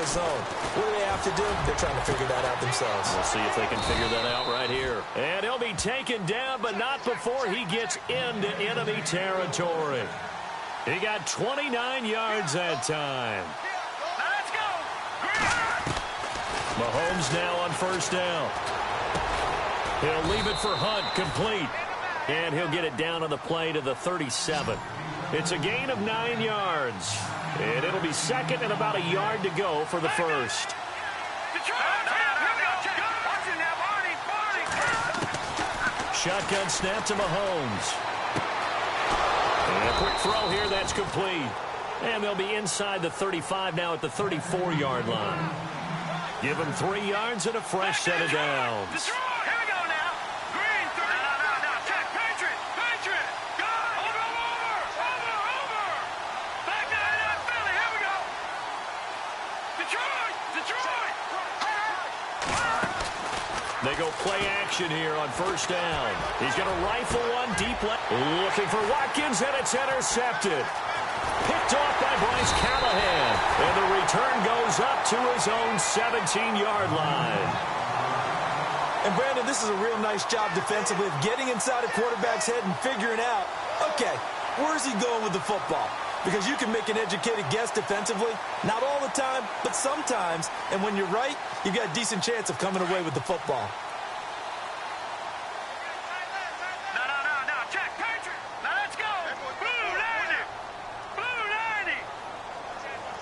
4 zone. What do they have to do? They're trying to figure that out themselves. We'll see if they can figure that out right here. And he'll be taken down, but not before he gets into enemy territory. He got 29 yards that time. Let's go. Mahomes now on first down. He'll leave it for Hunt, complete. And he'll get it down on the play to the 37. It's a gain of 9 yards. And it'll be second and about a yard to go for the first. Shotgun snap to Mahomes. And a quick throw here, that's complete. And they'll be inside the 35 now at the 34-yard line. Give them 3 yards and a fresh set of downs. They go play action here on first down. He's going to rifle one deep left. Looking for Watkins, and it's intercepted. Picked off by Bryce Callahan. And the return goes up to his own 17-yard line. And, Brandon, this is a real nice job defensively of getting inside a quarterback's head and figuring out, okay, where's he going with the football? Because you can make an educated guess defensively. Not all the time, but sometimes. And when you're right, you've got a decent chance of coming away with the football. No. Check, Patrick. Now let's go. Blue 90. Blue 90.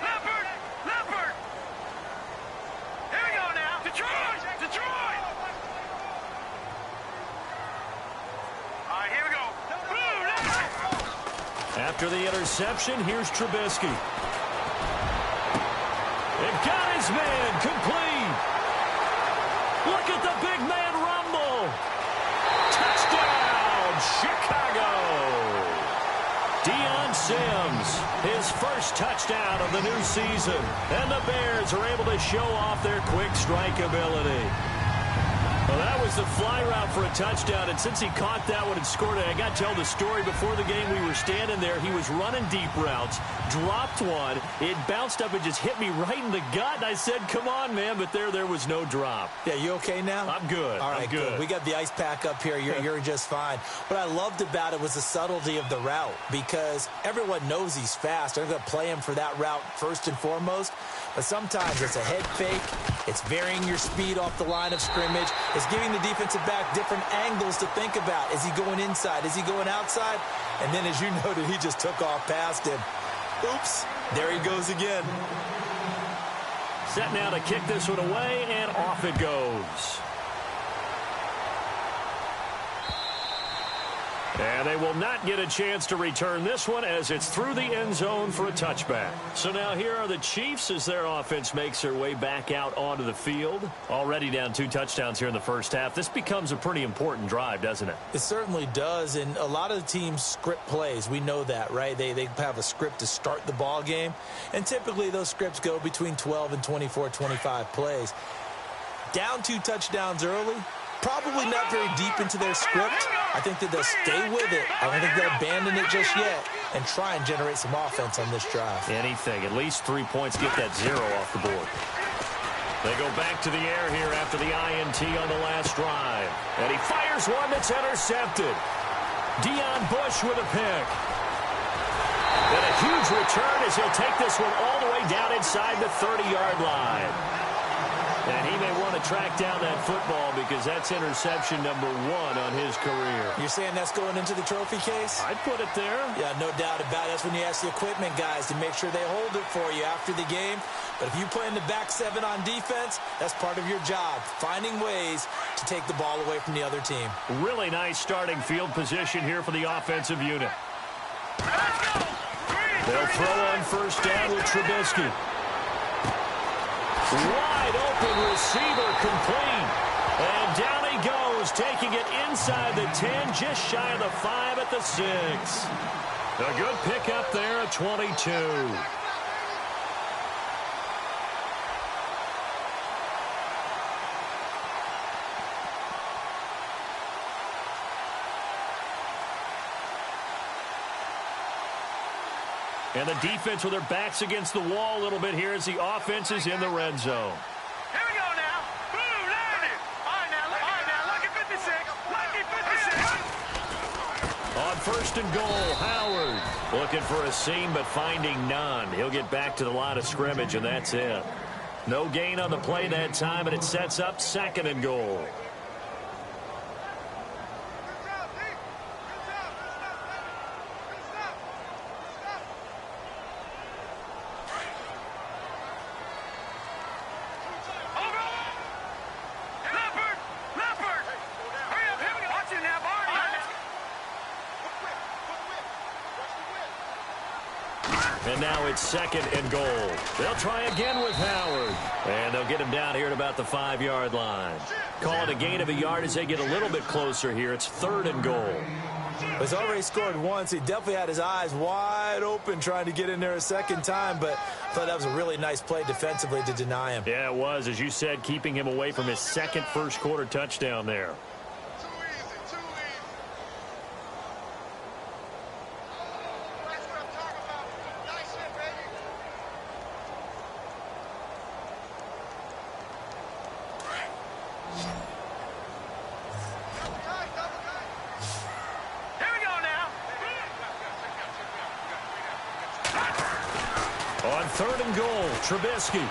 Leopard. Here we go now. Detroit. All right, here we go. Blue 90. After the interception, here's Trubisky. They've got his man complete. Look at the big man rumble. Touchdown, Chicago. Deion Sims, his first touchdown of the new season. And the Bears are able to show off their quick strike ability. Well, that was the fly route for a touchdown, and since he caught that one and scored it, I got to tell the story. Before the game, we were standing there. He was running deep routes, dropped one. It bounced up and just hit me right in the gut, and I said, come on, man, but there was no drop. Yeah, you okay now? I'm good. All right, I'm good. We got the ice pack up here. You're just fine. What I loved about it was the subtlety of the route, because everyone knows he's fast. They're going to play him for that route first and foremost, but sometimes it's a head fake. It's varying your speed off the line of scrimmage. It's giving the defensive back different angles to think about. Is he going inside? Is he going outside? And then, as you noted, he just took off past him. Oops, there he goes again. Set now to kick this one away, and off it goes. And they will not get a chance to return this one as it's through the end zone for a touchback. So now here are the Chiefs as their offense makes their way back out onto the field. Already down 2 touchdowns here in the first half. This becomes a pretty important drive, doesn't it? It certainly does, and a lot of the teams script plays. We know that, right? They have a script to start the ball game, and typically those scripts go between 12 and 24, 25 plays. Down 2 touchdowns early, probably not very deep into their script. I think that they'll stay with it. I don't think they'll abandon it just yet and try and generate some offense on this drive. Anything. At least 3 points. Get that 0 off the board. They go back to the air here after the INT on the last drive. And he fires one that's intercepted. Deion Bush with a pick. And a huge return as he'll take this one all the way down inside the 30-yard line. And he may want to track down that football because that's interception number 1 on his career. You're saying that's going into the trophy case? I'd put it there. Yeah, no doubt about it. That's when you ask the equipment guys to make sure they hold it for you after the game. But if you play in the back 7 on defense, that's part of your job, finding ways to take the ball away from the other team. Really nice starting field position here for the offensive unit. They'll throw on first down with Trubisky. Wide open receiver complete. And down he goes, taking it inside the 10, just shy of the 5 at the 6. A good pickup there at 22. And the defense with their backs against the wall a little bit here as the offense is in the red zone. Here we go now. Boom, land it. All right, now, lucky 56. Lucky 56. On first and goal, Howard looking for a seam but finding none. He'll get back to the line of scrimmage, and that's it. No gain on the play that time, and it sets up second and goal. And now it's second and goal. They'll try again with Howard. And they'll get him down here at about the 5-yard line. Call it a gain of a yard as they get a little bit closer here. It's third and goal. He's already scored once. He definitely had his eyes wide open trying to get in there a second time, but I thought that was a really nice play defensively to deny him. Yeah, it was, as you said, keeping him away from his second first-quarter touchdown there. On third and goal, Trubisky.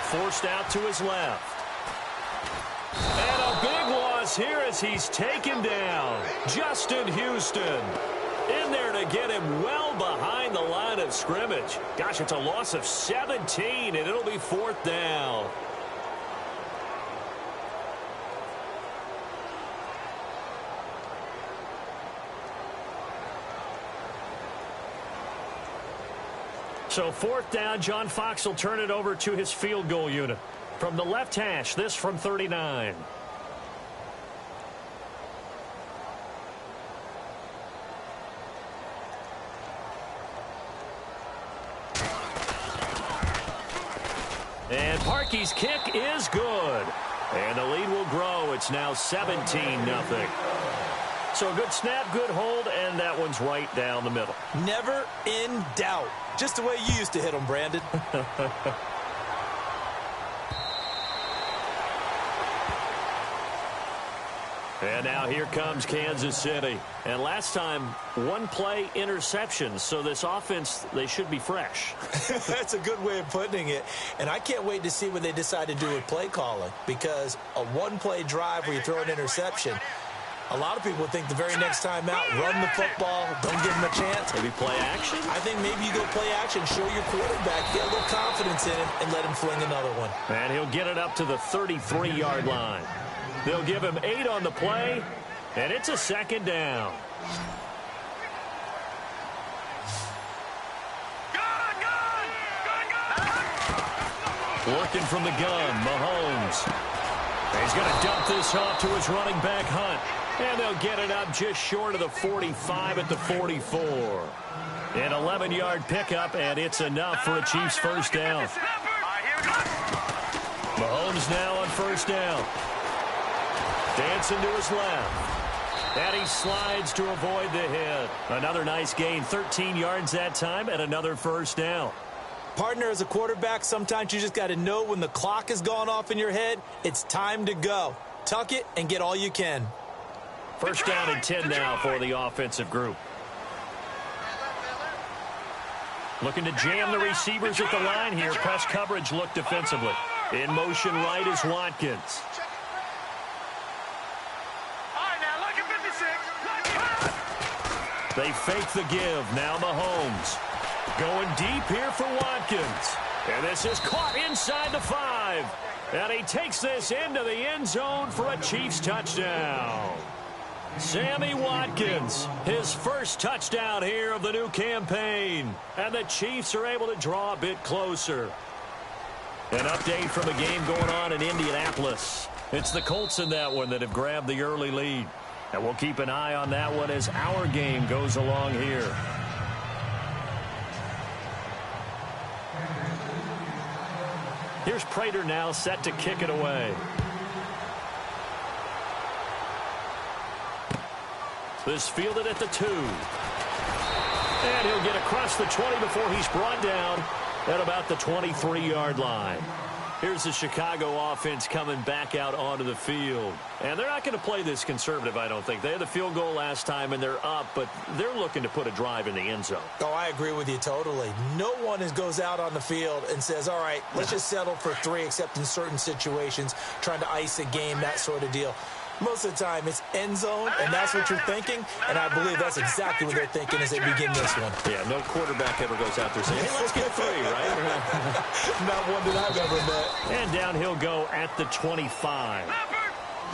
Forced out to his left. And a big loss here as he's taken down. Justin Houston in there to get him well behind the line of scrimmage. Gosh, it's a loss of 17, and it'll be fourth down. So fourth down, John Fox will turn it over to his field goal unit. From the left hash, this from 39. And Parkey's kick is good. And the lead will grow. It's now 17-0. So a good snap, good hold, and that one's right down the middle. Never in doubt. Just the way you used to hit them, Brandon. And now here comes Kansas City. And last time, one play interception. So this offense, they should be fresh. That's a good way of putting it. And I can't wait to see what they decide to do with play calling. Because a one-play drive where you throw an interception, a lot of people think the very next time out, run the football, don't give them a chance. Maybe play action? I think maybe you go play action, show your quarterback, get a little confidence in him, and let him fling another one. And he'll get it up to the 33-yard line. They'll give him 8 on the play, and it's a second down. Working from the gun, Mahomes. He's going to dump this off to his running back, Hunt. And they'll get it up just short of the 45 at the 44. An 11-yard pickup, and it's enough for a Chiefs first down. Mahomes now on first down. Dancing to his left. And he slides to avoid the hit. Another nice gain, 13 yards that time, and another first down. Partner, as a quarterback, sometimes you just got to know when the clock has gone off in your head, it's time to go. Tuck it and get all you can. First down and 10 now for the offensive group. Looking to jam the receivers at the line here. Press coverage look defensively. In motion right is Watkins. They fake the give. Now Mahomes. Going deep here for Watkins. And this is caught inside the 5. And he takes this into the end zone for a Chiefs touchdown. Sammy Watkins, his first touchdown here of the new campaign. And the Chiefs are able to draw a bit closer. An update from a game going on in Indianapolis. It's the Colts in that one that have grabbed the early lead. And we'll keep an eye on that one as our game goes along here. Here's Prater now set to kick it away. This fielded at the 2. And he'll get across the 20 before he's brought down at about the 23-yard line. Here's the Chicago offense coming back out onto the field. And they're not going to play this conservative, I don't think. They had the field goal last time, and they're up, but they're looking to put a drive in the end zone. Oh, I agree with you totally. No one goes out on the field and says, all right, let's just settle for 3, except in certain situations, trying to ice a game, that sort of deal. Most of the time, it's end zone, and that's what you're thinking, and I believe that's exactly what they're thinking as they begin this one. Yeah, no quarterback ever goes out there saying, hey, let's get 3, right? Not one that I've ever met. And down he'll go at the 25.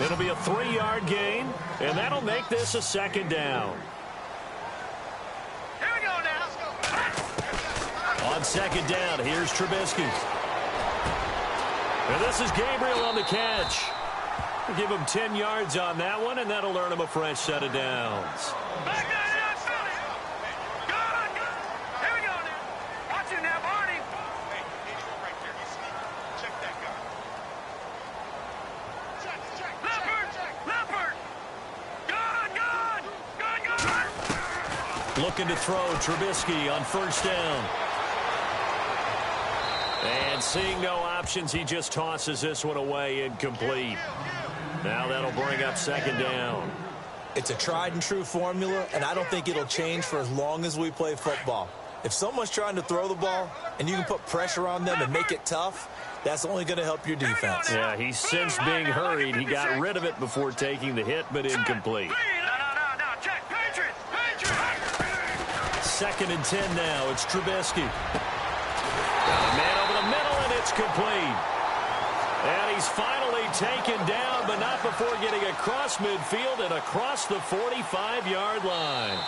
It'll be a 3-yard gain, and that'll make this a 2nd down. Here we go now. On 2nd down, here's Trubisky. And this is Gabriel on the catch. Give him 10 yards on that one, and that'll earn him a fresh set of downs. Back down, Philly. Good. Here we go now. Watch it now, Barney. Hey, here you go right there. You see? Check that guy. Check. Leopard. Good. Looking to throw Trubisky on 1st down. And seeing no options, he just tosses this one away incomplete. Now that'll bring up 2nd down. It's a tried and true formula, and I don't think it'll change for as long as we play football. If someone's trying to throw the ball and you can put pressure on them and make it tough, that's only going to help your defense. Yeah, he's since being hurried. He got rid of it before taking the hit, but incomplete. No. Check. Patriots. 2nd and 10 now. It's Trubisky. Got a man over the middle, and it's complete. And he's finally taken down, but not before getting across midfield and across the 45-yard line.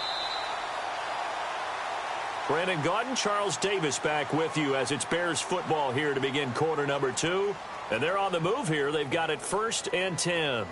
Brandon Gaudin, Charles Davis back with you as it's Bears football here to begin quarter number 2. And they're on the move here. They've got it 1st and 10.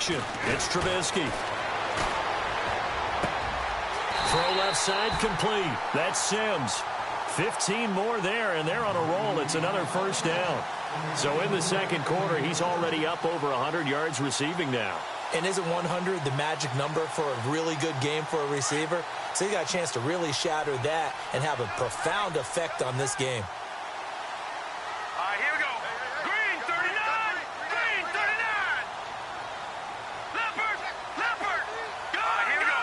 It's Trubisky. Throw left side complete. That's Sims. 15 more there, and they're on a roll. It's another 1st down. So in the 2nd quarter, he's already up over 100 yards receiving now. And isn't 100 the magic number for a really good game for a receiver? So he got a chance to really shatter that and have a profound effect on this game. Here we go. Green 39. Leopard. Good. Here we go.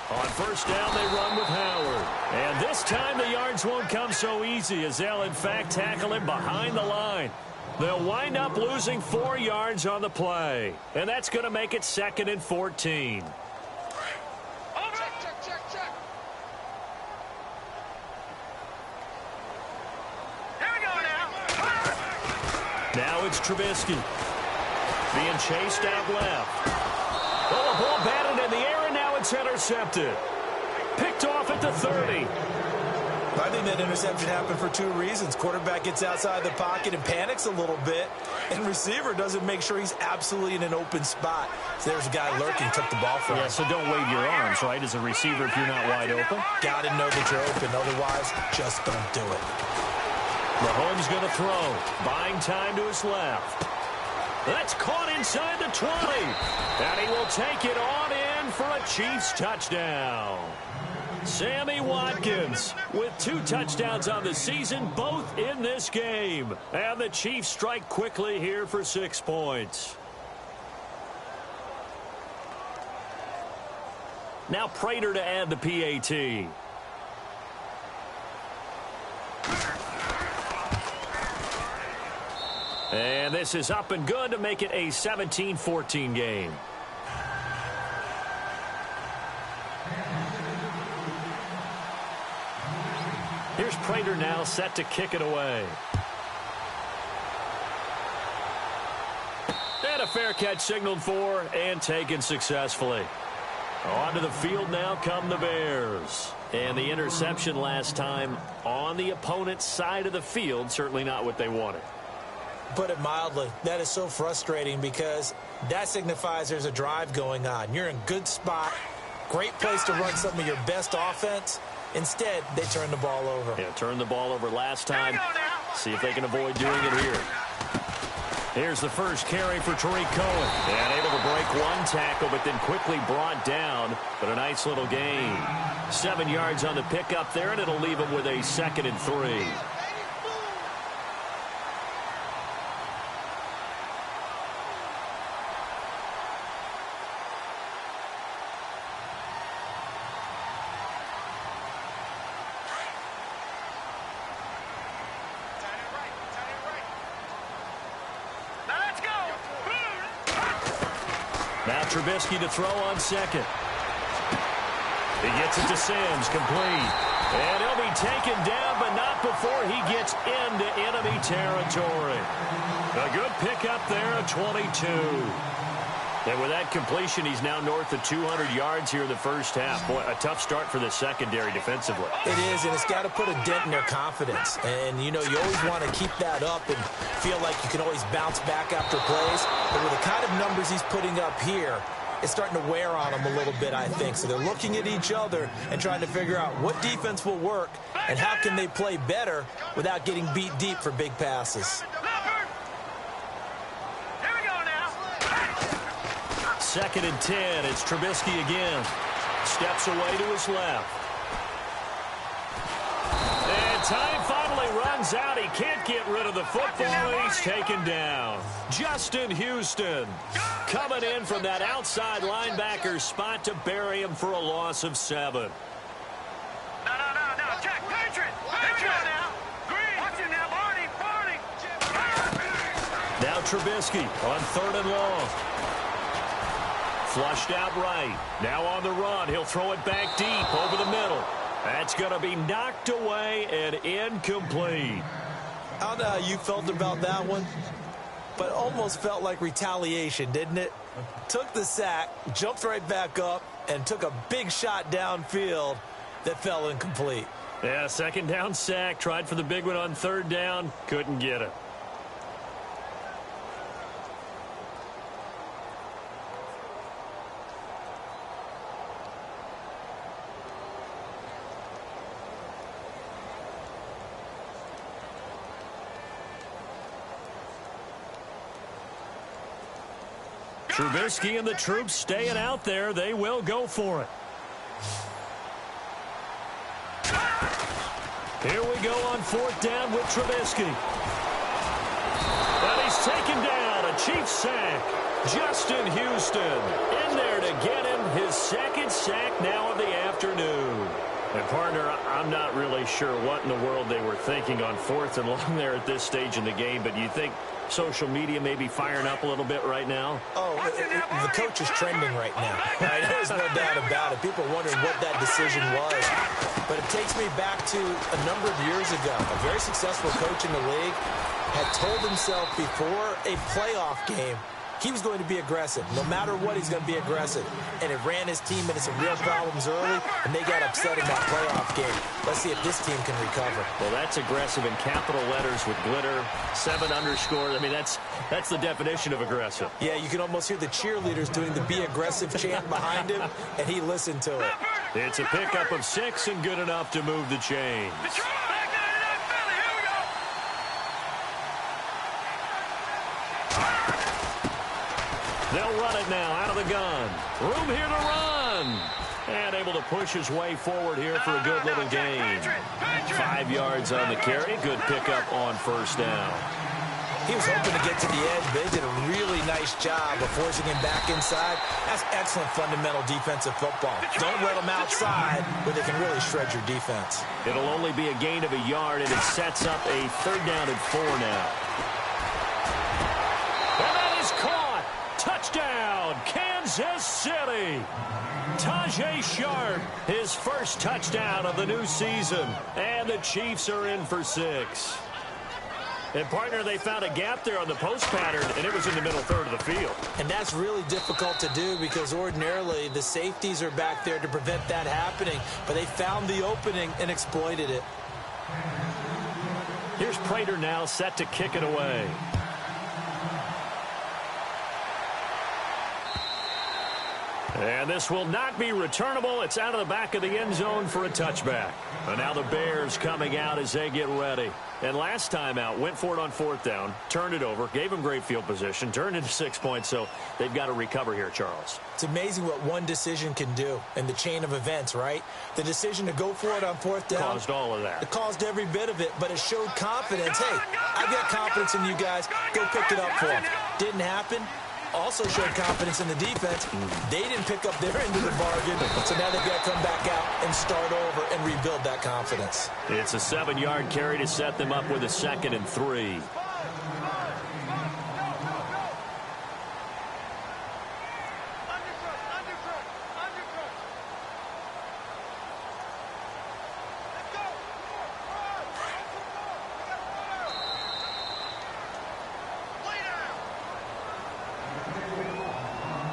On 1st down, they run with Howard. And this time the yards won't come so easy as they'll, in fact, tackle him behind the line. They'll wind up losing 4 yards on the play. And that's going to make it 2nd and 14. Check. Here we go now. Now it's Trubisky. Being chased out left. Oh, the ball batted in the air, and now it's intercepted. Picked off at the 30. I think that interception happened for 2 reasons. Quarterback gets outside the pocket and panics a little bit, and receiver doesn't make sure he's absolutely in an open spot. So there's a guy lurking, took the ball from him. Yeah, so don't wave your arms, right, as a receiver if you're not wide open. Got to know that you're open. Otherwise, just don't do it. Mahomes going to throw. Buying time to his left. That's caught inside the 20. And he will take it on in for a Chiefs touchdown. Sammy Watkins with 2 touchdowns on the season, both in this game. And the Chiefs strike quickly here for 6 points. Now Prater to add the PAT. And this is up and good to make it a 17-14 game. Here's Prater now set to kick it away. And a fair catch signaled for and taken successfully. Onto the field now come the Bears. And the interception last time on the opponent's side of the field, certainly not what they wanted. Put it mildly, that is so frustrating because that signifies there's a drive going on. You're in a good spot, great place to run some of your best offense. Instead, they turn the ball over. Yeah, turned the ball over last time. See if they can avoid doing it here. Here's the first carry for Tariq Cohen. And able to break one tackle, but then quickly brought down. But a nice little gain. 7 yards on the pickup there, and it'll leave him with a 2nd and 3. Now Trubisky to throw on 2nd. He gets it to Sims, complete. And he'll be taken down, but not before he gets into enemy territory. A good pickup there at 22. And with that completion, he's now north of 200 yards here in the first half. Boy, a tough start for the secondary defensively. It is, and it's got to put a dent in their confidence. And, you know, you always want to keep that up and feel like you can always bounce back after plays. But with the kind of numbers he's putting up here, it's starting to wear on them a little bit, I think. So they're looking at each other and trying to figure out what defense will work and how can they play better without getting beat deep for big passes. 2nd and 10. It's Trubisky again. Steps away to his left. And time finally runs out. He can't get rid of the football, and he's taken down. Justin Houston coming in from that outside linebacker spot to bury him for a loss of 7. No. Check. Patriot now. Green. Watch it now, Barney. Now Trubisky on 3rd and long. Flushed out right. Now on the run. He'll throw it back deep over the middle. That's going to be knocked away and incomplete. I don't know how you felt about that one, but almost felt like retaliation, didn't it? Took the sack, jumped right back up, and took a big shot downfield that fell incomplete. Yeah, 2nd down sack. Tried for the big one on 3rd down. Couldn't get it. Trubisky and the troops staying out there. They will go for it. Here we go on 4th down with Trubisky. And he's taken down. A Chiefs sack. Justin Houston in there to get him his 2nd sack now of the afternoon. And, partner, I'm not really sure what in the world they were thinking on 4th and long there at this stage in the game, but you think social media may be firing up a little bit right now? Oh, the coach is trending right now. Right? There's no doubt about it. People are wondering what that decision was. But it takes me back to a number of years ago. A very successful coach in the league had told himself before a playoff game he was going to be aggressive. No matter what, he's going to be aggressive. And it ran his team into some real problems early, and they got upset in that playoff game. Let's see if this team can recover. Well, that's aggressive in capital letters with glitter, 7 underscore. I mean, that's the definition of aggressive. Yeah, you can almost hear the cheerleaders doing the be aggressive chant behind him, and he listened to it. It's a pickup of 6 and good enough to move the chains. They'll run it now out of the gun. Room here to run. And able to push his way forward here for a good little gain. 5 yards on the carry. Good pickup on 1st down. He was hoping to get to the edge, but they did a really nice job of forcing him back inside. That's excellent fundamental defensive football. Don't let them outside where they can really shred your defense. It'll only be a gain of a yard, and it sets up a 3rd down and 4 now. And that is caught. Touchdown, Kansas City. Tajay Sharp, his first touchdown of the new season. And the Chiefs are in for 6. And, partner, they found a gap there on the post pattern, and it was in the middle third of the field. And that's really difficult to do because ordinarily the safeties are back there to prevent that happening. But they found the opening and exploited it. Here's Prater now set to kick it away. And this will not be returnable. It's out of the back of the end zone for a touchback. And now the Bears coming out as they get ready. And last time out, went for it on fourth down, turned it over, gave them great field position, turned into 6 points, so they've got to recover here, Charles. It's amazing what one decision can do in the chain of events, right? The decision to go for it on fourth down. Caused all of that. It caused every bit of it, but it showed confidence. Hey, I've got confidence in you guys. Go pick it up for them. Didn't happen. Also showed confidence in the defense. They didn't pick up their end of the bargain, so now they've got to come back out and start over and rebuild that confidence. It's a 7-yard carry to set them up with a 2nd and 3.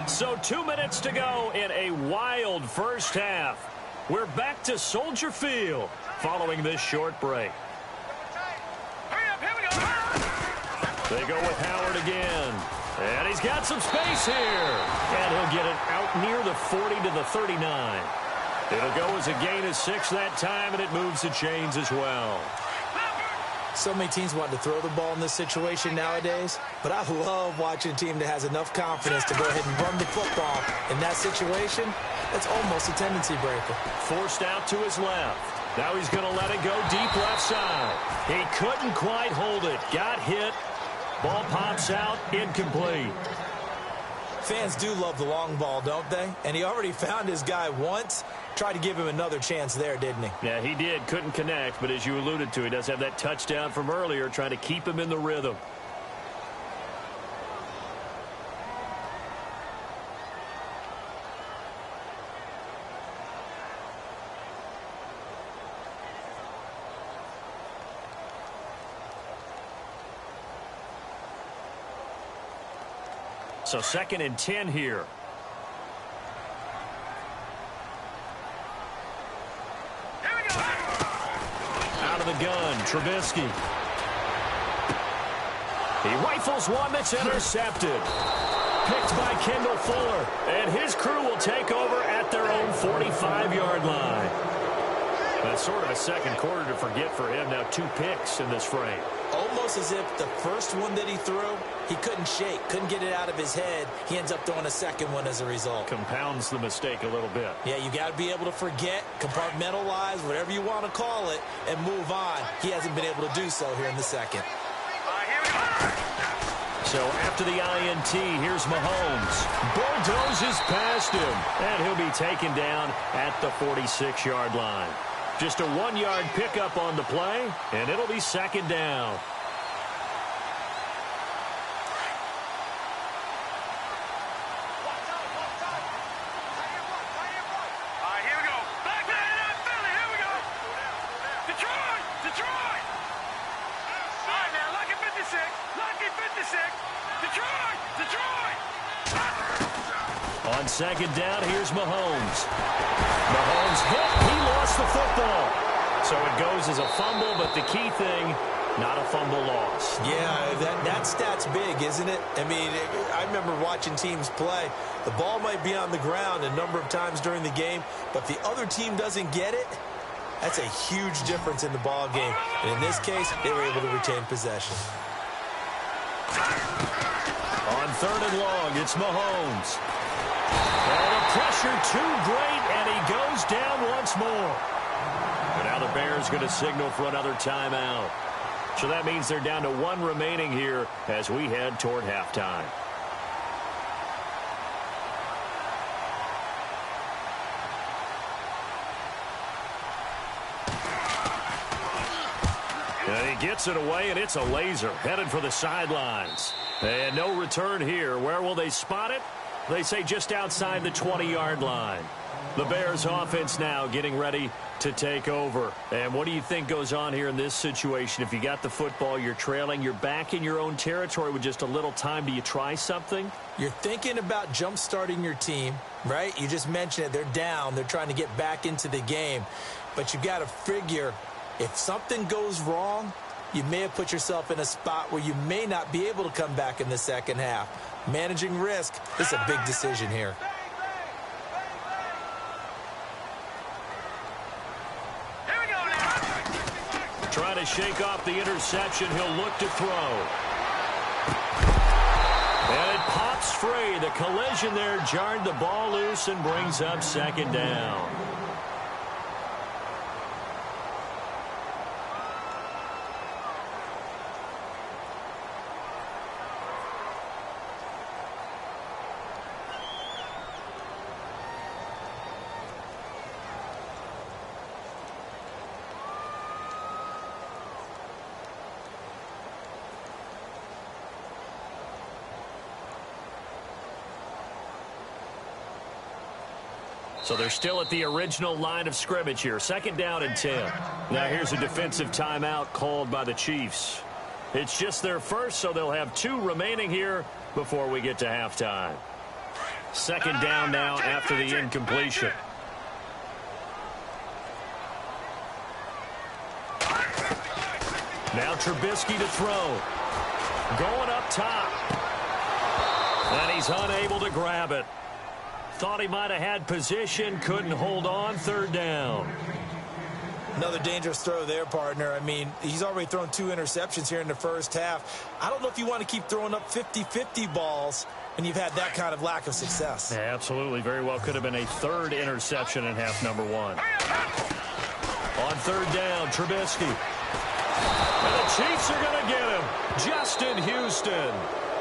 So 2 minutes to go in a wild first half. We're back to Soldier Field following this short break. They go with Howard again. And he's got some space here. And he'll get it out near the 40 to the 39. It'll go as a gain of 6 that time, and it moves the chains as well. So many teams want to throw the ball in this situation nowadays, but I love watching a team that has enough confidence to go ahead and run the football. In that situation, that's almost a tendency breaker. Forced out to his left. Now he's going to let it go deep left side. He couldn't quite hold it. Got hit. Ball pops out. Incomplete. Fans do love the long ball, don't they? And he already found his guy once. Tried to give him another chance there, didn't he? Yeah, he did. Couldn't connect, but as you alluded to, he does have that touchdown from earlier, trying to keep him in the rhythm. So 2nd and 10 here. Out of the gun, Trubisky. He rifles one that's intercepted. Picked by Kendall Fuller. And his crew will take over at their own 45-yard line. That's sort of a second quarter to forget for him. Now 2 picks in this frame. Almost as if the first one that he threw, he couldn't shake, couldn't get it out of his head. He ends up throwing a second one as a result. Compounds the mistake a little bit. Yeah, you got to be able to forget, compartmentalize, whatever you want to call it, and move on. He hasn't been able to do so here in the second. So after the INT, here's Mahomes. Bulldozes past him, and he'll be taken down at the 46-yard line. Just a 1-yard pickup on the play, and it'll be 2nd down. On 2nd down, here's Mahomes. Mahomes hit. He lost the football. So it goes as a fumble, but the key thing, not a fumble loss. Yeah, that stat's big, isn't it? I mean, I remember watching teams play. The ball might be on the ground a number of times during the game, but the other team doesn't get it. That's a huge difference in the ball game. And in this case, they were able to retain possession. On 3rd and long, it's Mahomes. And the pressure too great, and he goes down once more. But now the Bears going to signal for another timeout. So that means they're down to 1 remaining here as we head toward halftime. And he gets it away, and it's a laser headed for the sidelines. And no return here. Where will they spot it? They say just outside the 20-yard line. The Bears offense now getting ready to take over. And what do you think goes on here in this situation? If you got the football, you're trailing, you're back in your own territory with just a little time. Do you try something? You're thinking about jump-starting your team, right? You just mentioned it. They're down. They're trying to get back into the game. But you've got to figure if something goes wrong, you may have put yourself in a spot where you may not be able to come back in the second half. Managing risk is a big decision here. Trying to shake off the interception. He'll look to throw. And it pops free. The collision there jarred the ball loose and brings up second down. So they're still at the original line of scrimmage here. Second down and 10. Now here's a defensive timeout called by the Chiefs. It's just their first, so they'll have 2 remaining here before we get to halftime. Second down now after the incompletion. Now Trubisky to throw. Going up top. And he's unable to grab it. Thought he might have had position, couldn't hold on. Third down. Another dangerous throw there, partner. I mean, he's already thrown 2 interceptions here in the first half. I don't know if you want to keep throwing up 50-50 balls when you've had that kind of lack of success. Yeah, absolutely. Very well could have been a 3rd interception in half number 1. On third down, Trubisky. And the Chiefs are going to get him. Justin Houston.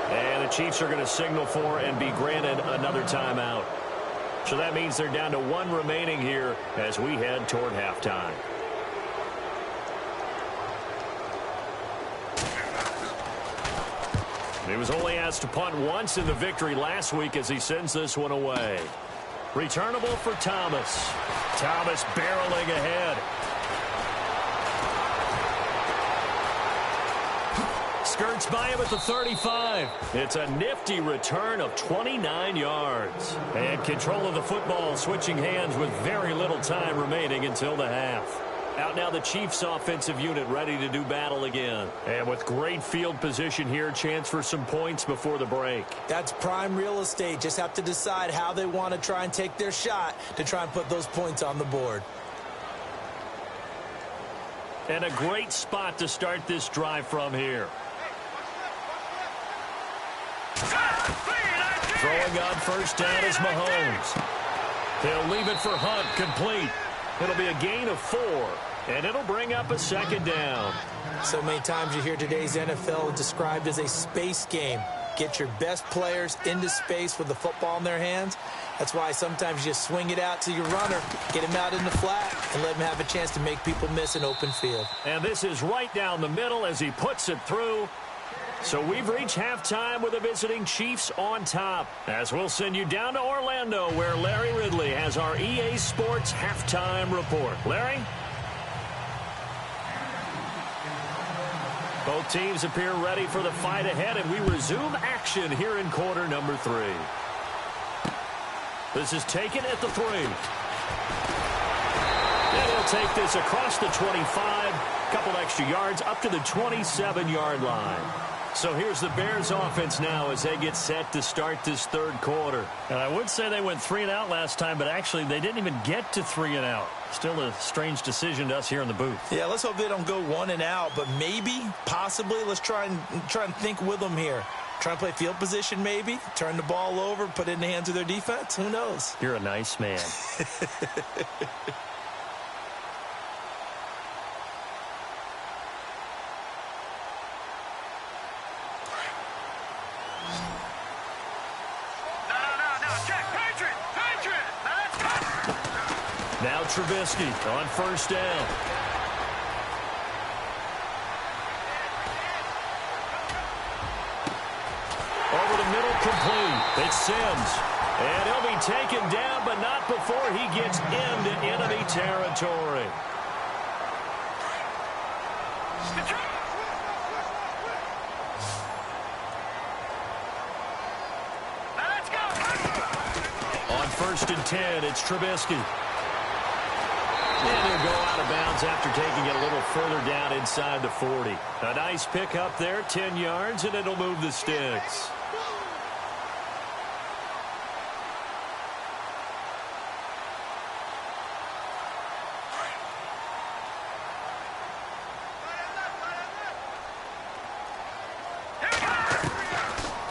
And the Chiefs are going to signal for and be granted another timeout. So that means they're down to 1 remaining here as we head toward halftime. He was only asked to punt once in the victory last week as he sends this one away. Returnable for Thomas. Thomas barreling ahead. Skirts by him at the 35. It's a nifty return of 29 yards. And control of the football switching hands with very little time remaining until the half. Out now the Chiefs offensive unit ready to do battle again. And with great field position here, chance for some points before the break. That's prime real estate. Just have to decide how they want to try and take their shot to try and put those points on the board. And a great spot to start this drive from here. Throwing on first down is Mahomes. He'll leave it for Hunt, complete. It'll be a gain of 4, and it'll bring up a second down. So many times you hear today's NFL described as a space game. Get your best players into space with the football in their hands. That's why sometimes you swing it out to your runner, get him out in the flat, and let him have a chance to make people miss an open field. And this is right down the middle as he puts it through. So we've reached halftime with the visiting Chiefs on top. As we'll send you down to Orlando, where Larry Ridley has our EA Sports halftime report. Larry? Both teams appear ready for the fight ahead, and we resume action here in quarter number 3. This is taken at the 3. And he'll take this across the 25, couple extra yards up to the 27-yard line. So here's the Bears offense now as they get set to start this third quarter. And I would say they went 3 and out last time, but actually they didn't even get to 3 and out. Still a strange decision to us here in the booth. Yeah, let's hope they don't go 1 and out, but maybe, possibly, let's try and think with them here. Try and play field position maybe, turn the ball over, put it in the hands of their defense. Who knows? You're a nice man. Now Trubisky on first down. Over the middle, complete. It's Sims. And he'll be taken down, but not before he gets into enemy territory. Let's go. On 1st and 10, it's Trubisky. And he'll go out of bounds after taking it a little further down inside the 40. A nice pick up there, 10 yards, and it'll move the sticks.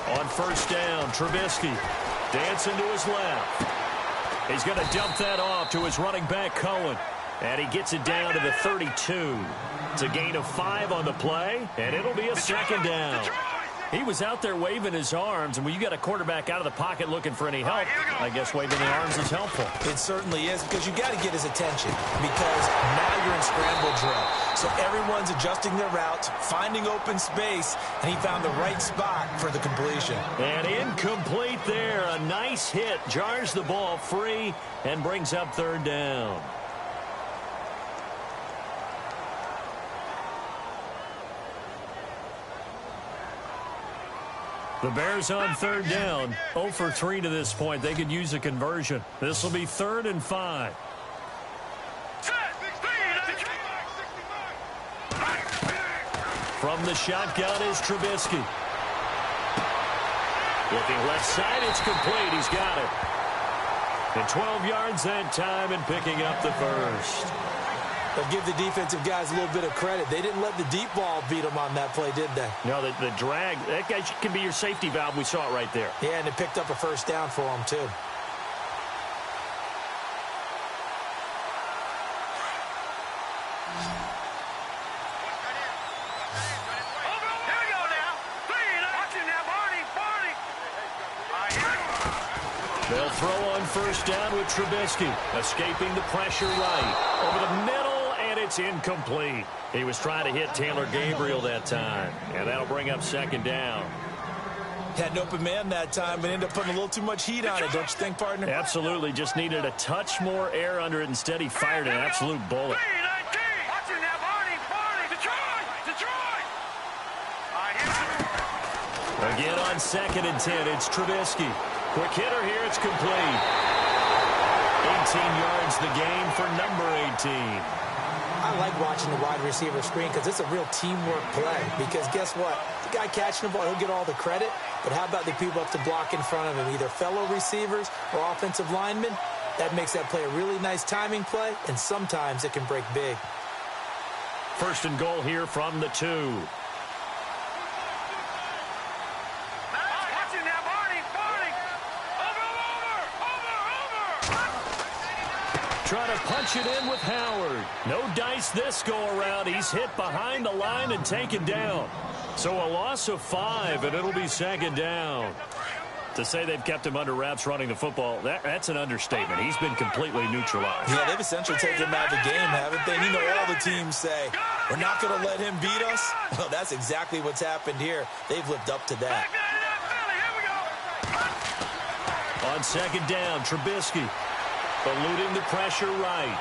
On 1st down, Trubisky dancing to his left. He's going to dump that off to his running back, Cohen. And he gets it down to the 32. It's a gain of 5 on the play, and it'll be a 2nd down. He was out there waving his arms, and when you got a quarterback out of the pocket looking for any help, I guess waving the arms is helpful. It certainly is, because you got to get his attention, because now you're in scramble drill. So everyone's adjusting their routes, finding open space, and he found the right spot for the completion. And incomplete there. A nice hit. Jars the ball free and brings up 3rd down. The Bears on 3rd down. 0 for 3 to this point. They could use a conversion. This will be 3rd and 5. From the shotgun is Trubisky. Looking left side, it's complete. He's got it. And 12 yards that time and picking up the 1st. But give the defensive guys a little bit of credit. They didn't let the deep ball beat them on that play, did they? No, the drag, that guy can be your safety valve. We saw it right there. Yeah, and it picked up a 1st down for them, too. They'll throw on 1st down with Trubisky. Escaping the pressure right. Over the middle, and it's incomplete. He was trying to hit Taylor Gabriel that time. And that'll bring up 2nd down. Had an open man that time, but ended up putting a little too much heat on it, don't you think, partner? Absolutely. Just needed a touch more air under it. Instead, he fired an absolute bullet. Again on 2nd and 10, it's Trubisky. Quick hitter here, it's complete. 18 yards the gain for number 18. I like watching the wide receiver screen because it's a real teamwork play. Because guess what? The guy catching the ball, he'll get all the credit. But how about the people up to block in front of him, either fellow receivers or offensive linemen? That makes that play a really nice timing play, and sometimes it can break big. 1st and goal here from the 2. Trying to punch it in with Howard. No dice this go-around. He's hit behind the line and taken down. So a loss of 5, and it'll be 2nd down. To say they've kept him under wraps running the football, that's an understatement. He's been completely neutralized. Yeah, they've essentially taken him out of the game, haven't they? You know, all the teams say, we're not going to let him beat us. Well, that's exactly what's happened here. They've lived up to that. On 2nd down, Trubisky. Eluding the pressure right.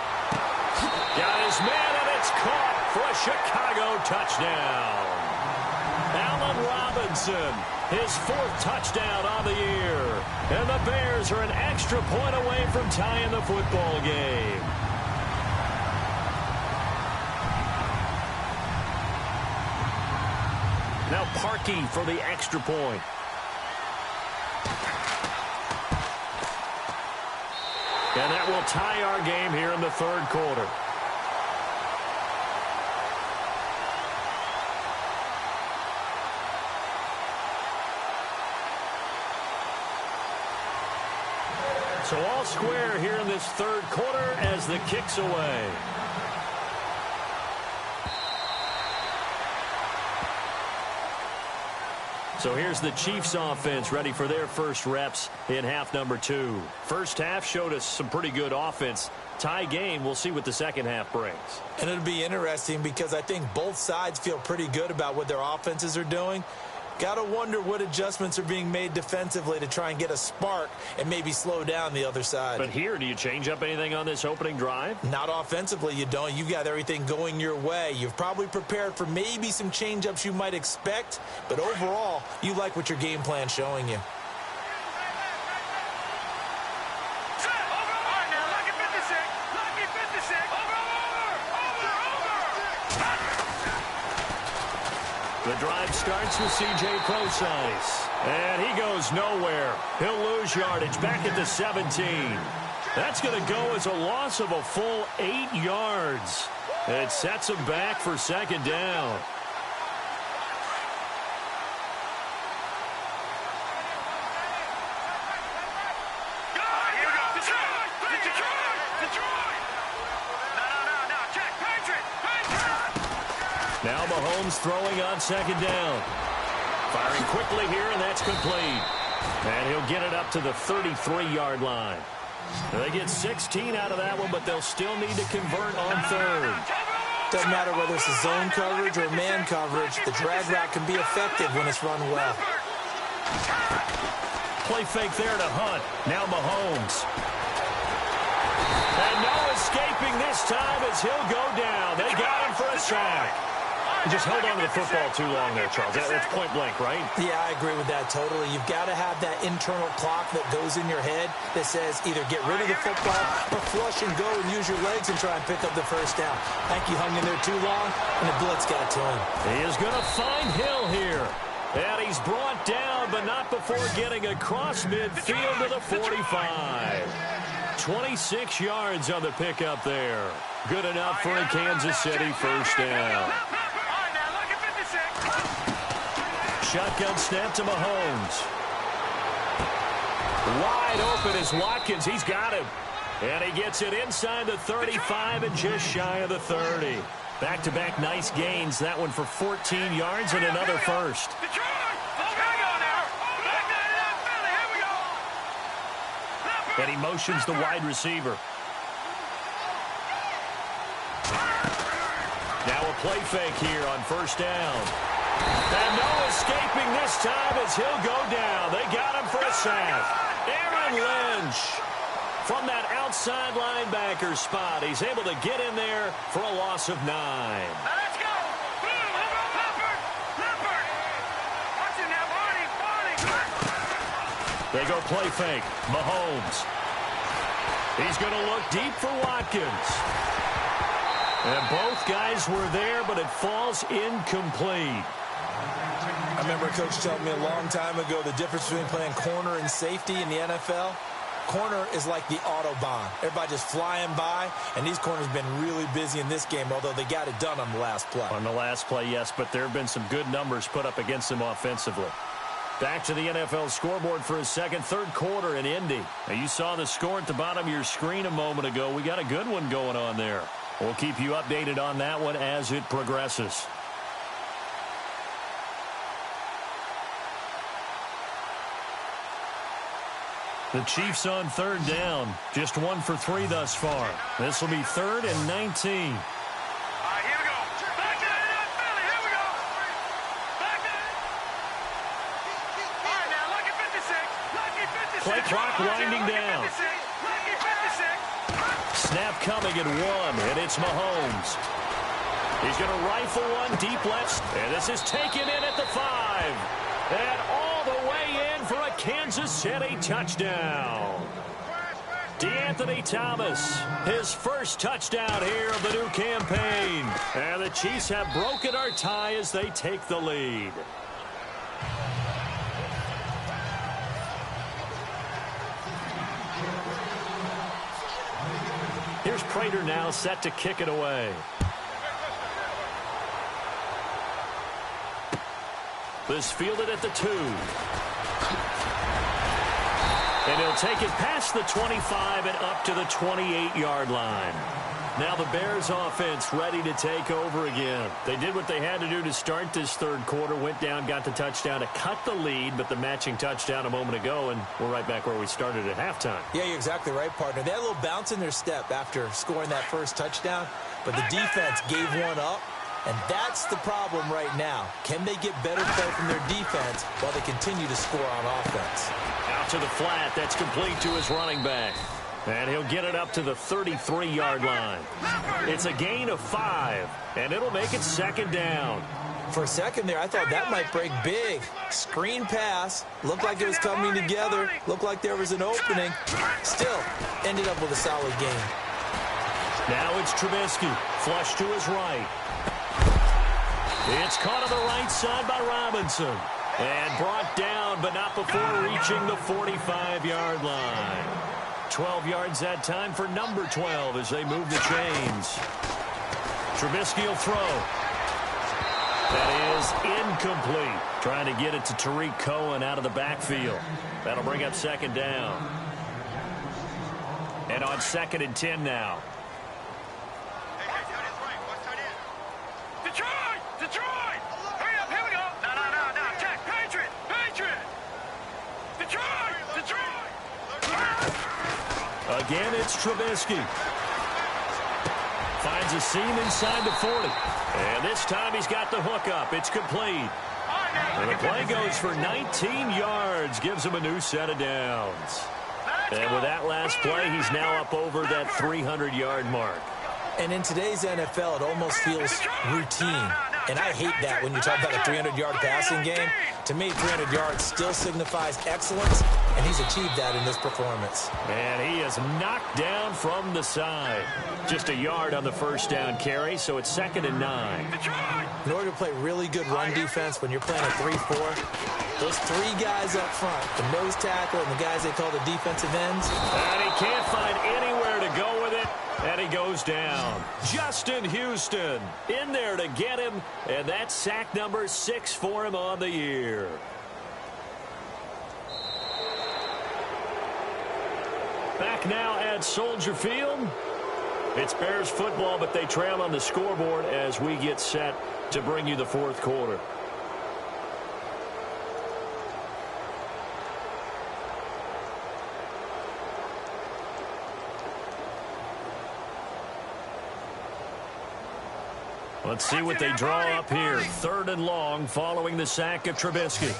Got his man, and it's caught for a Chicago touchdown. Allen Robinson, his 4th touchdown on the year. And the Bears are an extra point away from tying the football game. Now Parkey for the extra point. And that will tie our game here in the 3rd quarter. So all square here in this 3rd quarter as the kick's away. So here's the Chiefs offense ready for their first reps in half number 2. First half showed us some pretty good offense. Tie game, we'll see what the second half brings. And it'll be interesting because I think both sides feel pretty good about what their offenses are doing. Got to wonder what adjustments are being made defensively to try and get a spark and maybe slow down the other side. But here, do you change up anything on this opening drive? Not offensively, you don't. You've got everything going your way. You've probably prepared for maybe some change-ups you might expect, but overall, you like what your game plan's showing you. The drive starts with C.J. Procise. And he goes nowhere. He'll lose yardage back at the 17. That's going to go as a loss of a full 8 yards. It sets him back for second down. Now Mahomes throwing on second down. Firing quickly here, and that's complete. And he'll get it up to the 33-yard line. They get 16 out of that one, but they'll still need to convert on third. Doesn't matter whether it's a zone coverage or man coverage, the drag route can be effective when it's run well. Play fake there to Hunt. Now Mahomes. And no escaping this time as he'll go down. They got him for a sack. He just held on to the football too long there, Charles. That's point blank, right? Yeah, I agree with that totally. You've got to have that internal clock that goes in your head that says either get rid of the football or flush and go and use your legs and try and pick up the first down. I think he hung in there too long, and the blitz got to him. He is going to find Hill here. And he's brought down, but not before getting across midfield to the 45. 26 yards on the pickup there. Good enough for a Kansas City first down. Shotgun snap to Mahomes. Wide open is Watkins. He's got him. And he gets it inside the 35 and just shy of the 30. Back-to-back nice gains. That one for 14 yards and another first. And he motions the wide receiver. Now a play fake here on first down. And no escaping this time as he'll go down. They got him for a sack. Aaron Lynch from that outside linebacker spot. He's able to get in there for a loss of 9. Let's go. Leopard. Watch it now, Barney. They go play fake. Mahomes. He's going to look deep for Watkins. And both guys were there, but it falls incomplete. I remember a coach telling me a long time ago the difference between playing corner and safety in the NFL. Corner is like the Autobahn. Everybody just flying by, and these corners have been really busy in this game, although they got it done on the last play. On the last play, yes, but there have been some good numbers put up against them offensively. Back to the NFL scoreboard for a third quarter in Indy. Now, you saw the score at the bottom of your screen a moment ago. We got a good one going on there. We'll keep you updated on that one as it progresses. The Chiefs on third down. Just 1 for 3 thus far. This will be 3rd and 19. All right, here we go. Back to Philly. Here we go. Back to All right, now, lucky 56. Lucky 56. Play clock winding down. Lucky 56. Snap coming at 1, and it's Mahomes. He's going to rifle one deep left, and this is taken in at the 5. And all the way in for a Kansas City touchdown. DeAnthony Thomas, his first touchdown here of the new campaign. And the Chiefs have broken our tie as they take the lead. Here's Prater now set to kick it away. This fielded at the 2. And he'll take it past the 25 and up to the 28-yard line. Now the Bears offense ready to take over again. They did what they had to do to start this third quarter. Went down, got the touchdown to cut the lead, but the matching touchdown a moment ago, and we're right back where we started at halftime. Yeah, you're exactly right, partner. They had a little bounce in their step after scoring that first touchdown, but the defense gave one up, And that's the problem right now. Can they get better play from their defense while they continue to score on offense? Out to the flat. That's complete to his running back. And he'll get it up to the 33-yard line. It's a gain of 5, and it'll make it second down. For a second there, I thought that might break big. Screen pass. Looked like it was coming together. Looked like there was an opening. Still, ended up with a solid gain. Now it's Trubisky. Flush to his right. It's caught on the right side by Robinson. And brought down, but not before reaching the 45-yard line. 12 yards that time for number 12 as they move the chains. Trubisky will throw. That is incomplete. Trying to get it to Tariq Cohen out of the backfield. That'll bring up second down. And on 2nd and 10 now. Detroit! Hurry up, here we go! No, check, Patriot! Detroit! Again, it's Trubisky. Finds a seam inside the 40. And this time he's got the hook up. It's complete. And the play goes for 19 yards. Gives him a new set of downs. And with that last play, he's now up over that 300-yard mark. And in today's NFL, it almost feels routine. And I hate that when you talk about a 300-yard passing game. To me, 300 yards still signifies excellence, and he's achieved that in this performance. And he is knocked down from the side. Just a yard on the first down carry, so it's 2nd and 9. In order to play really good run defense when you're playing a 3-4, those 3 guys up front, the nose tackle and the guys they call the defensive ends. And he can't find anywhere to go with it. And he goes down. Justin Houston in there to get him. And that's sack number 6 for him on the year. Back now at Soldier Field. It's Bears football, but they trail on the scoreboard as we get set to bring you the 4th quarter. Let's see what they draw up here. 3rd and long following the sack of Trubisky.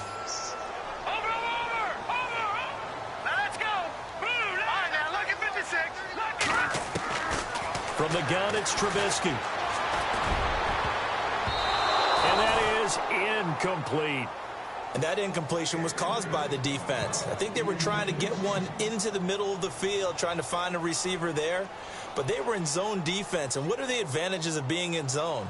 Over. Let's go. All right, now look at 56. From the gun, it's Trubisky. And that is incomplete. And that incompletion was caused by the defense. I think they were trying to get one into the middle of the field, trying to find a receiver there. But they were in zone defense. And what are the advantages of being in zone?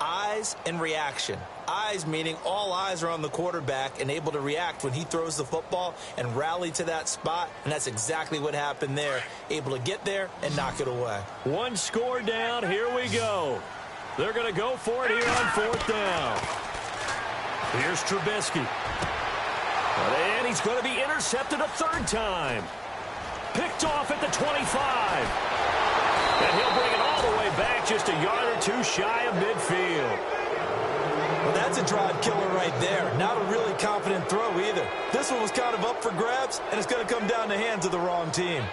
Eyes and reaction. Eyes meaning all eyes are on the quarterback and able to react when he throws the football and rally to that spot. And that's exactly what happened there. Able to get there and knock it away. 1 score down. Here we go. They're going to go for it here on 4th down. Here's Trubisky. And he's going to be intercepted a 3rd time. Picked off at the 25. And he'll bring it all the way back just a yard or 2 shy of midfield. Well, that's a drive killer right there. Not a really confident throw either. This one was kind of up for grabs, and it's going to come down the hands of the wrong team.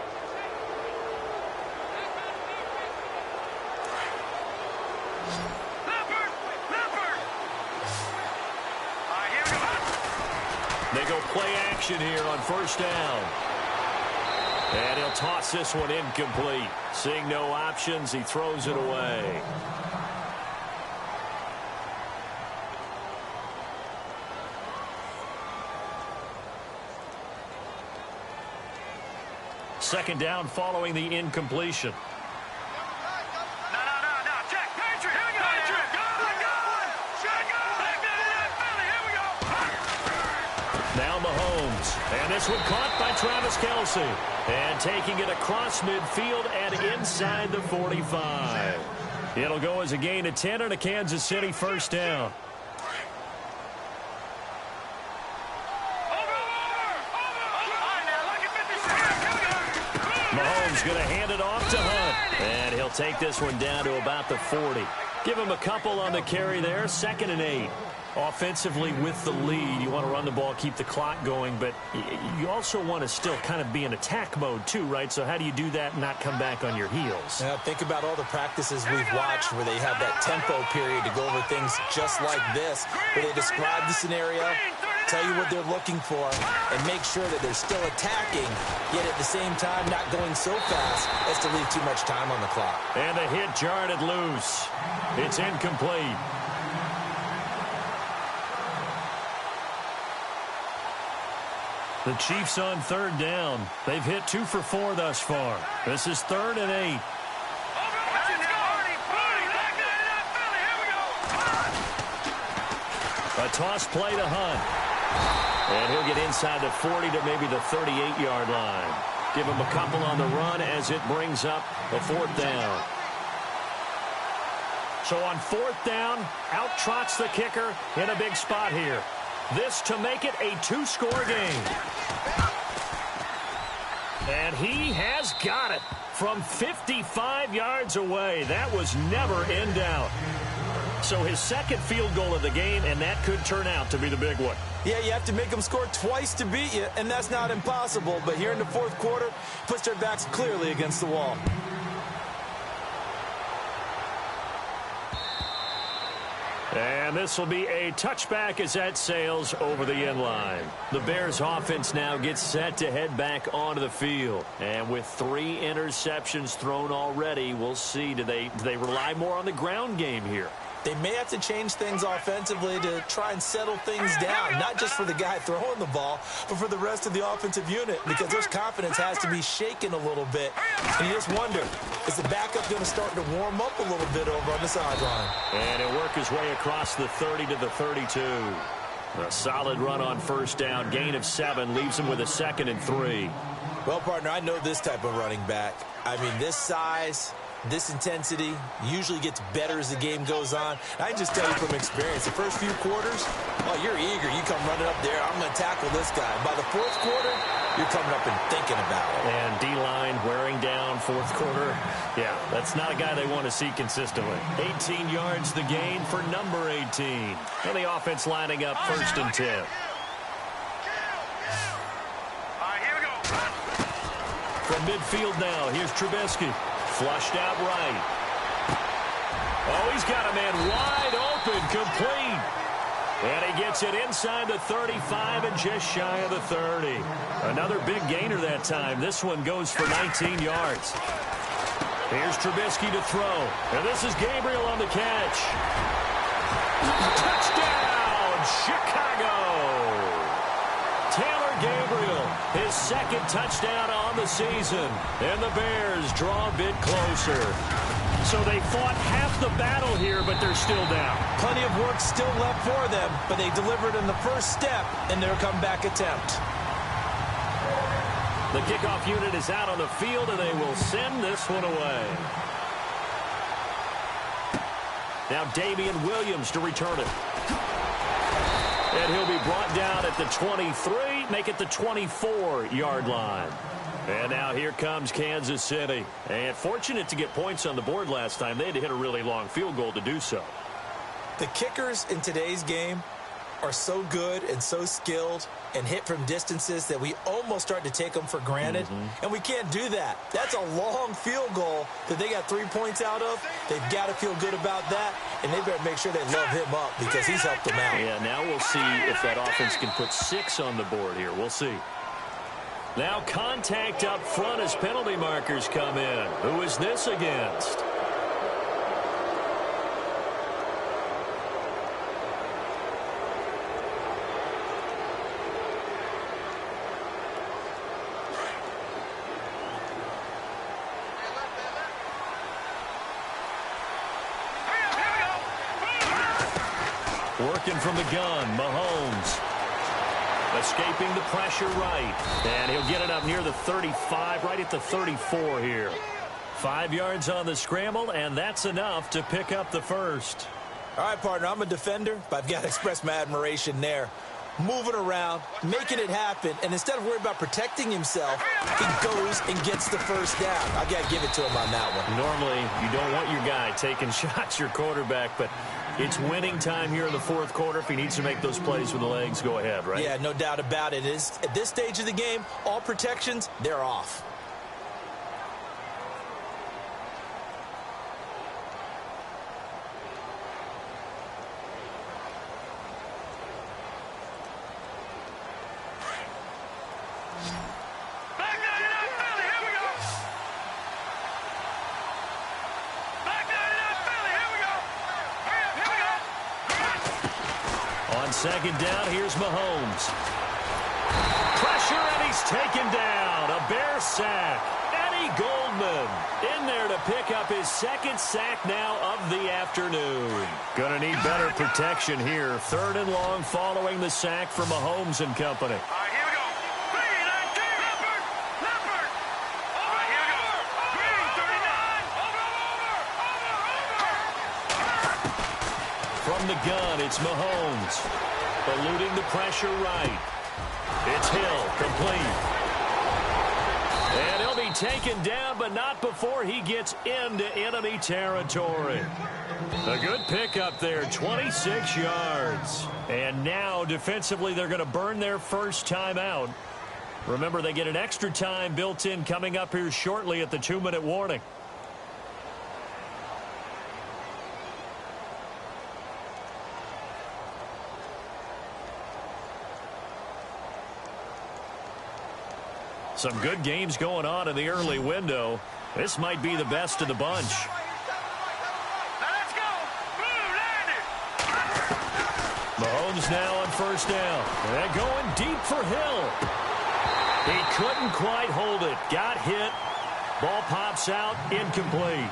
They go play action here on 1st down. And he'll toss this one incomplete. Seeing no options, he throws it away. Second down following the incompletion. No. Check. Patriot. Here we go. Patriot. Now Mahomes. And this one caught by Travis Kelce. And taking it across midfield and inside the 45. It'll go as a gain of 10 and a Kansas City 1st down. Mahomes going to hand it off to Hunt. And he'll take this one down to about the 40. Give him a couple on the carry there. 2nd and 8. Offensively with the lead, you want to run the ball, keep the clock going, but you also want to still kind of be in attack mode too, right? So how do you do that and not come back on your heels? Now, think about all the practices we've watched where they have that tempo period to go over things just like this, where they describe the scenario, tell you what they're looking for, and make sure that they're still attacking, yet at the same time not going so fast as to leave too much time on the clock. And the hit jarred it loose. It's incomplete. The Chiefs on third down. They've hit 2 for 4 thus far. This is 3rd and 8. A toss play to Hunt. And he'll get inside the 40 to maybe the 38-yard line. Give him a couple on the run as it brings up a 4th down. So on 4th down, out trots the kicker in a big spot here. This to make it a 2-score game. And he has got it from 55 yards away. That was never in doubt. So his second field goal of the game, and that could turn out to be the big one. Yeah, you have to make them score twice to beat you, and that's not impossible. But here in the 4th quarter, puts their backs clearly against the wall. And this will be a touchback as that sails over the end line. The Bears offense now gets set to head back onto the field. And with 3 interceptions thrown already, we'll see, do they rely more on the ground game here? They may have to change things offensively to try and settle things down, not just for the guy throwing the ball, but for the rest of the offensive unit, because their confidence has to be shaken a little bit. And you just wonder, is the backup going to start to warm up a little bit over on the sideline? And he'll work his way across the 30 to the 32. A solid run on 1st down. Gain of 7 leaves him with a 2nd and 3. Well, partner, I know this type of running back. I mean, this size, this intensity usually gets better as the game goes on. And I can just tell you from experience, the first few quarters, oh, you're eager. You come running up there, I'm going to tackle this guy. By the 4th quarter, you're coming up and thinking about it. And D-line wearing down 4th quarter. Yeah, that's not a guy they want to see consistently. 18 yards the gain for number 18. And the offense lining up 1st and 10. All right, here we go. From midfield now, here's Trubisky. Flushed out right. Oh, he's got a man wide open, complete. And he gets it inside the 35 and just shy of the 30. Another big gainer that time. This one goes for 19 yards. Here's Trubisky to throw. And this is Gabriel on the catch. Touchdown, Chicago! Taylor Gabriel, his 2nd touchdown on the season. And the Bears draw a bit closer. So they fought half the battle here, but they're still down. Plenty of work still left for them, but they delivered in the first step in their comeback attempt. The kickoff unit is out on the field, and they will send this one away. Now Damian Williams to return it. And he'll be brought down at the 23, make it the 24-yard line. And now here comes Kansas City. And fortunate to get points on the board last time. They had to hit a really long field goal to do so. The kickers in today's game are so good and so skilled and hit from distances that we almost start to take them for granted. And we can't do that. That's a long field goal that they got 3 points out of. They've got to feel good about that, and they better make sure they love him up because he's helped them out. Yeah, now we'll see if that offense can put 6 on the board here. We'll see. Now contact up front as penalty markers come in. Who is this against? Working from the gun, Mahomes. Escaping the pressure right. And he'll get it up near the 35, right at the 34 here. 5 yards on the scramble, and that's enough to pick up the first. All right, partner, I'm a defender, but I've got to express my admiration there. Moving around, making it happen, and instead of worrying about protecting himself, he goes and gets the first down. I've got to give it to him on that one. Normally, you don't want your guy taking shots, your quarterback, but It's winning time here in the fourth quarter. If he needs to make those plays with the legs, go ahead, right? Yeah, no doubt about it. At this stage of the game, all protections, they're off. Second down, here's Mahomes. Pressure, and he's taken down. A Bear sack. Eddie Goldman in there to pick up his second sack now of the afternoon. Going to need better protection here. Third and long following the sack from Mahomes and company. All right, here we go. Green, 19. Leopard. Leopard. All right, here we go. Green, 39. Over. From the gun, it's Mahomes. Eluding the pressure right. It's Hill, complete. And he'll be taken down, but not before he gets into enemy territory. A good pickup there, 26 yards. And now, defensively, they're going to burn their first time out. Remember, they get an extra time built in coming up here shortly at the 2-minute warning. Some good games going on in the early window. This might be the best of the bunch. Now let's go. Blue landed. Mahomes now on first down. And going deep for Hill. He couldn't quite hold it. Got hit. Ball pops out. Incomplete.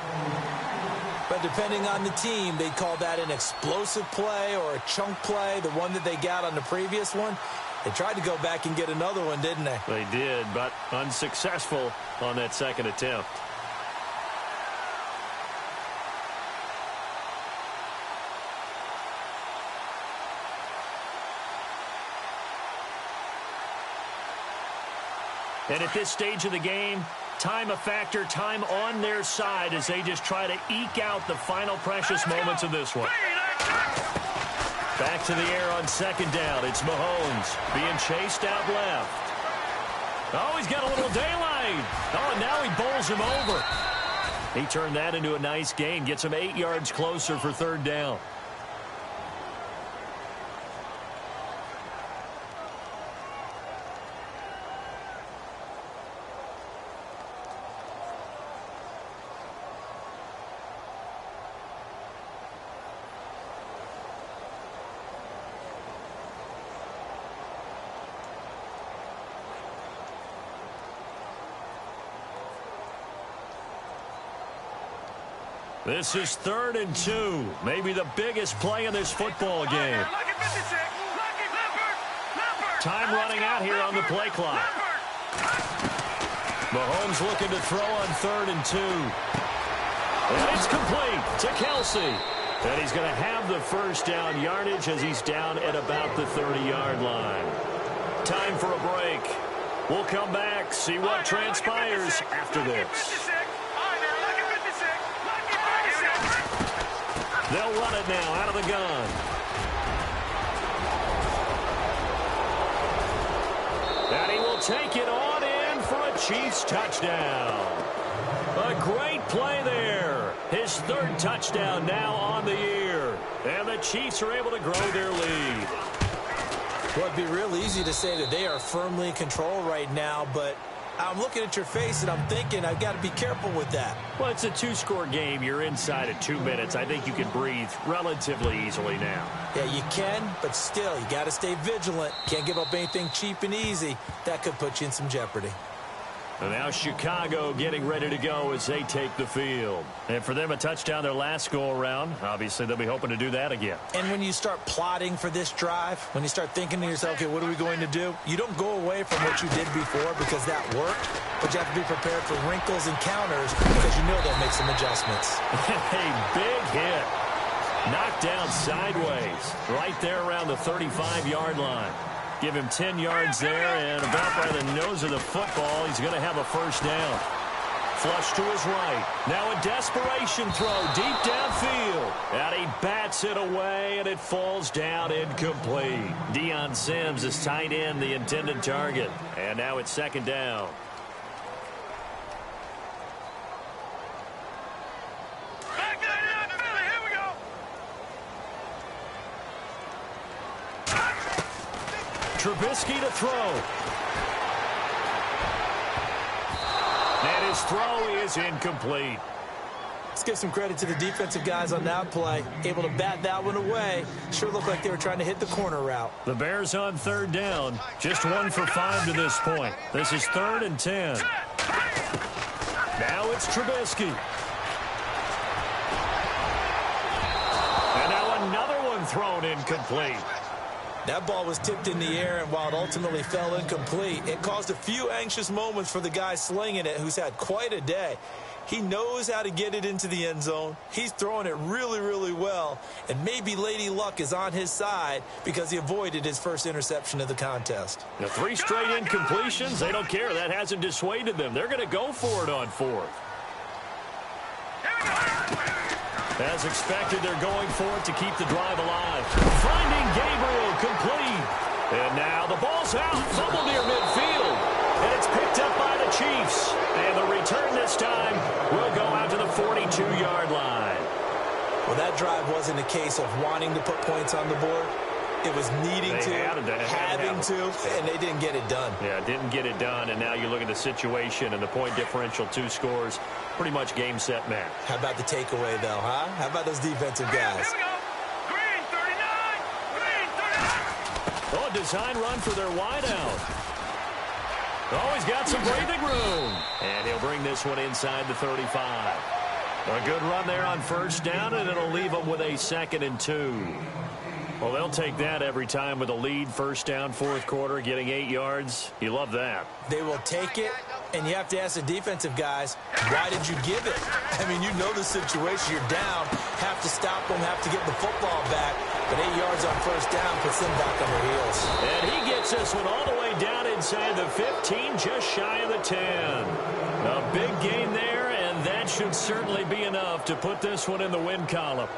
But depending on the team, they call that an explosive play or a chunk play, the one that they got on the previous one. They tried to go back and get another one, didn't they? They did, but unsuccessful on that second attempt. And at this stage of the game, time a factor, time on their side as they just try to eke out the final precious moments of this one. Back to the air on second down. It's Mahomes being chased out left. Oh, he's got a little daylight. Oh, and now he bowls him over. He turned that into a nice gain. Gets him 8 yards closer for third down. This is 3rd and 2. Maybe the biggest play in this football game. Time running out here on the play clock. Mahomes looking to throw on 3rd and 2. And it's complete to Kelsey. And he's going to have the first down yardage as he's down at about the 30-yard line. Time for a break. We'll come back, see what transpires after this. They'll run it now out of the gun. And he will take it on in for a Chiefs touchdown. A great play there. His 3rd touchdown now on the year. And the Chiefs are able to grow their lead. Well, it'd be real easy to say that they are firmly in control right now, but I'm looking at your face and I'm thinking I've got to be careful with that. Well, it's a 2-score game. You're inside at 2 minutes. I think you can breathe relatively easily now. Yeah, you can, but still, you got to stay vigilant. Can't give up anything cheap and easy. That could put you in some jeopardy. And now Chicago getting ready to go as they take the field. And for them, a touchdown their last go-around. Obviously, they'll be hoping to do that again. And when you start plotting for this drive, when you start thinking to yourself, okay, what are we going to do? You don't go away from what you did before because that worked, but you have to be prepared for wrinkles and counters because you know they'll make some adjustmts. A big hit. Knocked down sideways right there around the 35-yard line. Give him 10 yards there, and about by the nose of the football, he's going to have a first down. Flush to his right. Now a desperation throw deep downfield. And he bats it away, and it falls down incomplete. Deion Sims is tight end, the intended target. And now it's second down. Back down, Philly. Here we go. Trubisky to throw. And his throw is incomplete. Let's give some credit to the defensive guys on that play. Able to bat that one away. Sure looked like they were trying to hit the corner route. The Bears on third down. Just 1 for 5 to this point. This is 3rd and 10. Now it's Trubisky. And now another one thrown incomplete. That ball was tipped in the air, and while it ultimately fell incomplete, it caused a few anxious moments for the guy slinging it, who's had quite a day. He knows how to get it into the end zone. He's throwing it really, really well, and maybe Lady Luck is on his side because he avoided his first interception of the contest. Now 3 straight incompletions, they don't care. That hasn't dissuaded them. They're going to go for it on 4th. As expected, they're going for it to keep the drive alive. Finding Gabriel complete. And now the ball's out. Fumble near midfield. And it's picked up by the Chiefs. And the return this time will go out to the 42-yard line. Well, that drive wasn't a case of wanting to put points on the board. It was needing to, having to, and they didn't get it done. Yeah, didn't get it done, and now you look at the situation and the point differential, 2 scores, pretty much game, set, match. How about the takeaway, though, huh? How about those defensive guys? Here we go. Green 39. Green 39. Oh, a design run for their wideout. Oh, he's got some breathing room. And he'll bring this one inside the 35. A good run there on first down, and it'll leave them with a 2nd and 2. Well, they'll take that every time with a lead, first down, 4th quarter, getting 8 yards. You love that. They will take it, and you have to ask the defensive guys, why did you give it? I mean, you know the situation. You're down, have to stop them, have to get the football back. But 8 yards on first down puts them back on their heels. And he gets this one all the way down inside the 15, just shy of the 10. A big gain there, and that should certainly be enough to put this one in the win column.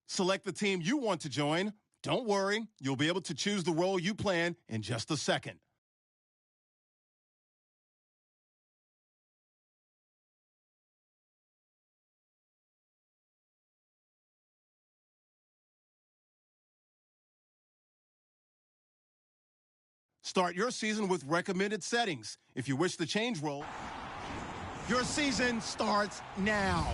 Select the team you want to join. Don't worry, you'll be able to choose the role you plan in just a second. Start your season with recommended settings. If you wish to change role, your season starts now.